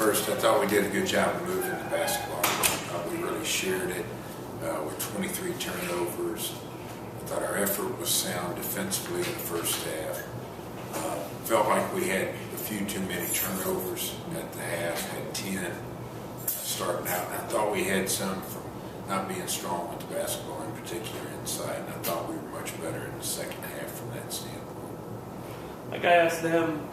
First, I thought we did a good job of moving the basketball. We really shared it with 23 turnovers. I thought our effort was sound defensively in the first half. Felt like we had a few too many turnovers at the half, had 10 starting out. And I thought we had some from not being strong with the basketball, in particular inside. And I thought we were much better in the second half from that standpoint. Like I asked them,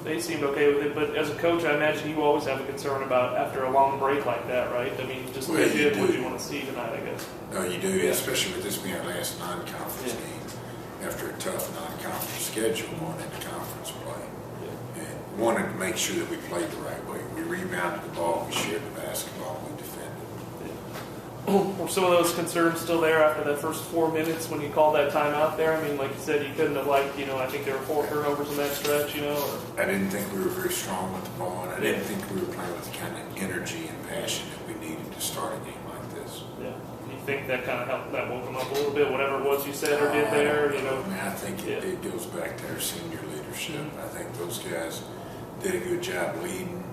they seemed okay with it, but as a coach, I imagine you always have a concern about after a long break like that, right? I mean, just what do you want to see tonight, I guess? No, you do, especially with this being our last non-conference game after a tough non-conference schedule going into conference play. And wanted to make sure that we played the right way. We rebounded the ball, we shared the basketball, we defended. Were some of those concerns still there after that first 4 minutes when you called that timeout there? I mean, like you said, you couldn't have I think there were 4 turnovers in that stretch, Or? I didn't think we were very strong with the ball, and I didn't think we were playing with the kind of energy and passion that we needed to start a game like this. Yeah. Do you think that kind of helped, that woke them up a little bit, whatever it was you said or did there, I mean, I think it goes back to our senior leadership. I think those guys did a good job leading,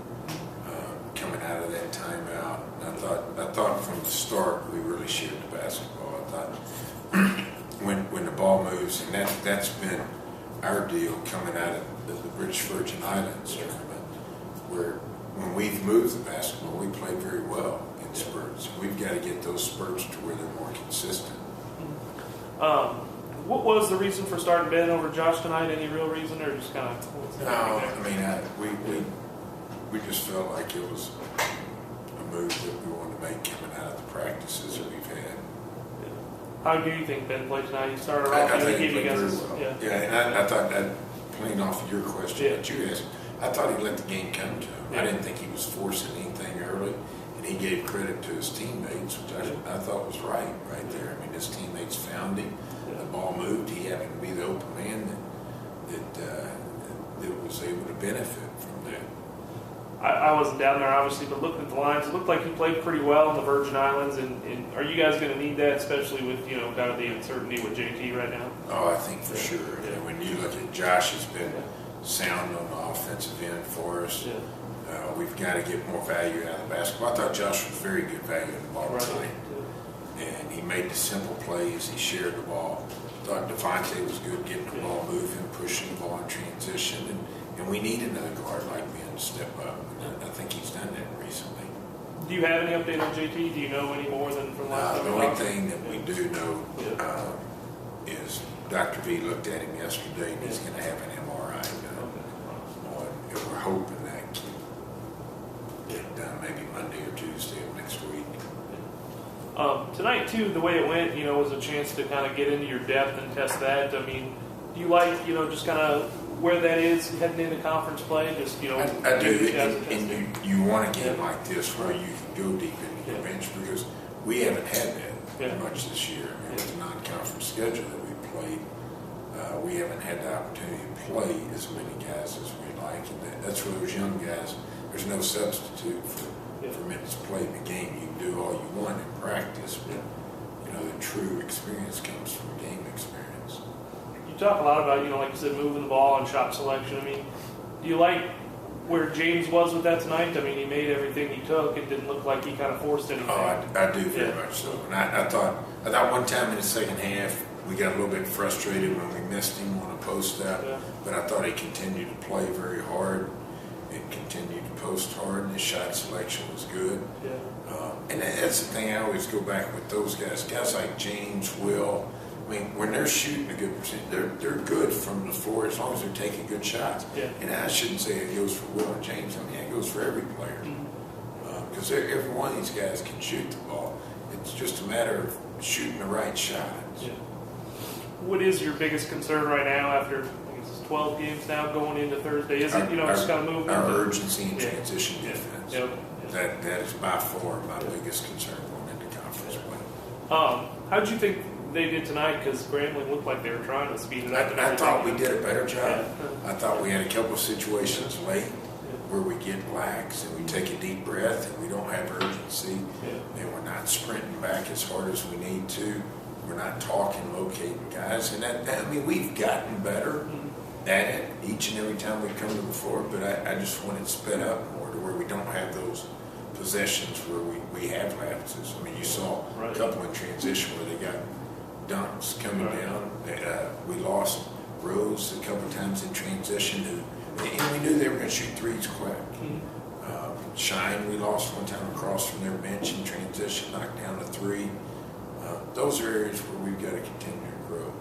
coming out of that timeout. I thought from the start we really shared the basketball. I thought when the ball moves, and that's been our deal coming out of the British Virgin Islands tournament, where when we've moved the basketball, we play very well in spurts. We've got to get those spurts to where they're more consistent. What was the reason for starting Ben over Josh tonight? Any real reason, or just kind of? No, I mean, we just felt like it was a move that we wanted to make coming out of the practices that we've had. How do you think Ben played tonight? He started off. I think he played very well. Yeah, and I thought that, playing off of your question that you asked, I thought he let the game come to him. I didn't think he was forcing anything early, and he gave credit to his teammates, which I thought was right there. I mean, his teammates found him. The ball moved. He happened to be the open man that was able to benefit from that. I wasn't down there, obviously, but looking at the lines, it looked like he played pretty well in the Virgin Islands. And are you guys going to need that, especially with kind of the uncertainty with JT right now? Oh, I think for sure. Yeah. When you look at Josh, has been sound on the offensive end for us. Yeah. We've got to get more value out of the basketball. I thought Josh was very good value in the ball tonight. And he made the simple plays. He shared the ball. I thought Devontae was good getting the ball moving, pushing the ball in transition. And we need another guard like Ben to step up. And I think he's done that recently. Do you have any update on JT? Do you know any more than from last time? The only thing that we do know is Dr. V looked at him yesterday, and he's going to have an MRI done. And we're hoping that can get done maybe Monday or Tuesday of next week. Tonight, too, the way it went, was a chance to kind of get into your depth and test that. I mean, do you like, just kind of where that is heading into conference play? Just, I do, and you want a game like this where you can go deep into your bench, because we haven't had that much this year. I mean, with the non-conference schedule that we played, we haven't had the opportunity to play as many guys as we'd like. And that's where those young guys, there's no substitute for minutes played in the game. You can do all you want in practice, but the true experience comes from game experience. You talk a lot about, like you said, moving the ball and shot selection. I mean, do you like where James was with that tonight? I mean, he made everything he took. It didn't look like he kind of forced anything. Oh, I do very much so. And I thought one time in the second half we got a little bit frustrated when we missed him on a post up, but I thought he continued to play very hard and continued to post hard, and his shot selection was good. And that's the thing, I always go back with those guys like James, Will. I mean, when they're shooting a good percentage, they're good from the floor as long as they're taking good shots. And I shouldn't say it goes for Will and James. I mean, it goes for every player. Because every one of these guys can shoot the ball. It's just a matter of shooting the right shot. What is your biggest concern right now after 12 games now going into Thursday? Is it, just kind of moving? Our urgency and transition defense. That is by far my biggest concern going into conference play. How did you think they did tonight? Because Grambling looked like they were trying to speed it up. I thought we did a better job. I thought we had a couple of situations late where we get lax and we take a deep breath and we don't have urgency. And we're not sprinting back as hard as we need to. We're not talking, locating guys. And I mean, we've gotten better. at it each and every time we come to the floor, but I just want it sped up more to where we don't have those possessions where we have lapses. I mean, you saw a couple in transition where they got dunks coming down. We lost Rose a couple times in transition, and we knew they were going to shoot threes quick. Shine, we lost one time across from their bench in transition, knocked down a three. Those are areas where we've got to continue to grow.